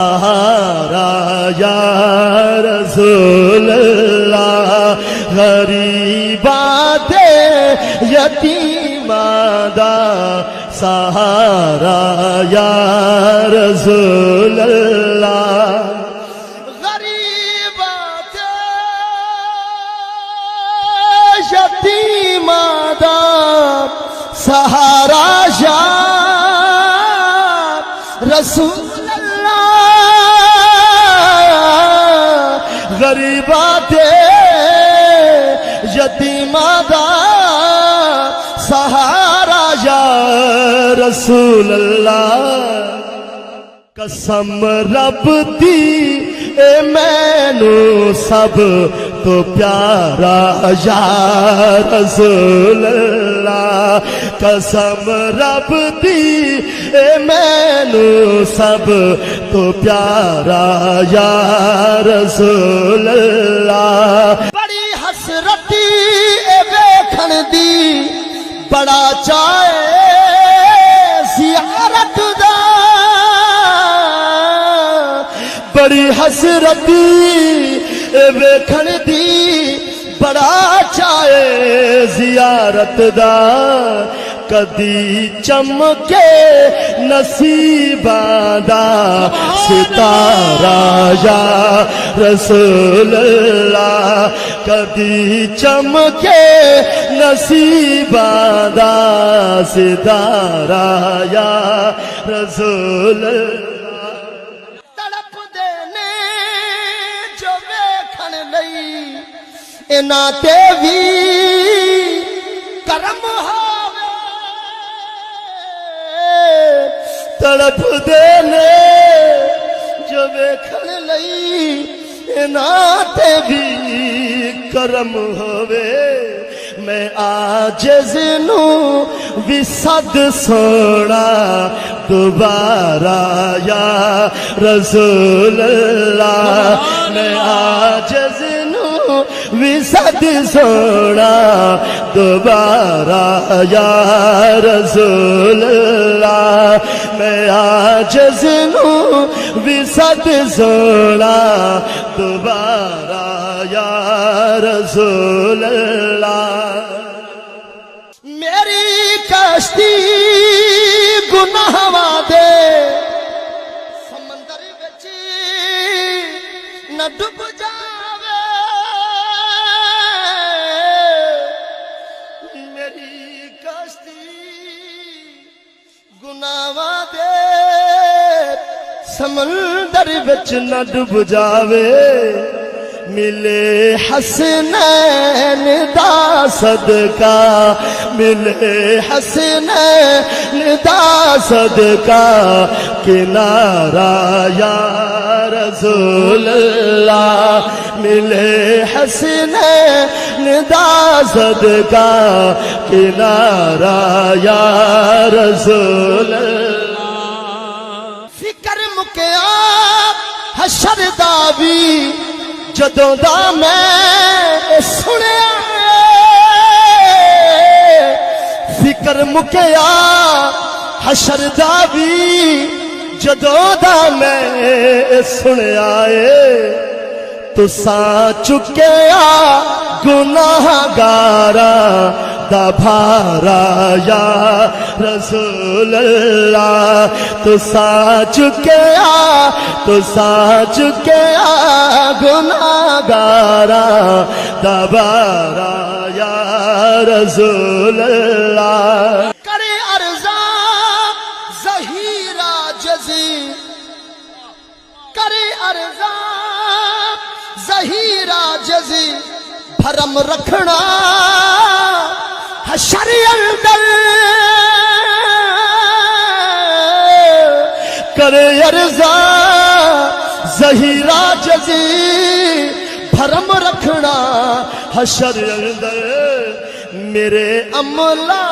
سہارا یا رسول اللہ غریباں تے یتیماں دا سہارا یا رسول اللہ غریباں تے یتیماں دا سہارا یا رسول غریباں تے یتیماں دا سہارا یا رسول اللہ قسم رب دی اے مینوں سب تو پیارا یا رسول اللہ قسم رب دی اے مینوں سب تو پیارا یا رسول اللہ بڑی حسرتی اے ویکھن دی بڑا چاہے زیارت دا بڑی حسرتی ویکھن دی بڑا چاہے زیارت دا کدی چمکے نصیباں دا ستارہ یا رسول اللہ کدی چمکے نصیباں دا ستارہ یا رسول اللہ انہاں تے وی کرم ہووے تڑپ دے نے جو ویکھن لئی انہاں تے وی کرم ہووے میں عاجز نوں وی صد سونا دوبارہ یا رسول اللہ میں عاجز وی صد سونا دوبارہ یا رسول اللہ میں عاجز نوں وی صد سونا دوبارہ یا رسول اللہ میری کشتی گناہاں دے سمندر وچ نہ ڈب جا گناہاں دے سمندر وچ نہ ڈب جاوے ملے حسنین دا صدقہ ملے حسنین دا صدقہ کنارہ یا رسول اللہ ملے حسنین دا صدقہ کنارہ یا رسول اللہ فکر مکیا حشر دا بھی جدوں دا میں سنیا فکر مکیا حشر دا بھی جدوں دا میں سنیا تساں چکیا گناہگارا دا بھارا یا رسول اللہ تساں چکیا گناہگارا دا بھارا یا رسول اللہ کرے ارزاں ظہیرہ جزی کرے ارزاں ظہیرہ جزی بھرم رکھنا حشر اندر کرے ارزا ظہیرہ جزی بھرم رکھنا حشر اندر میرے عملہ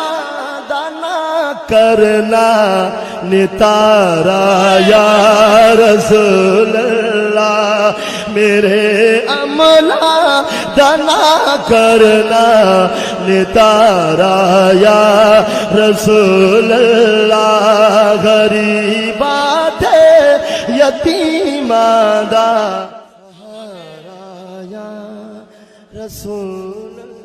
دانا کرنا نتارا یا رسول اللہ میرے عملہ دانا کرنا نتارا یا رسول اللہ غریباں تھے یتیماں دا سہارا یا رسول اللہ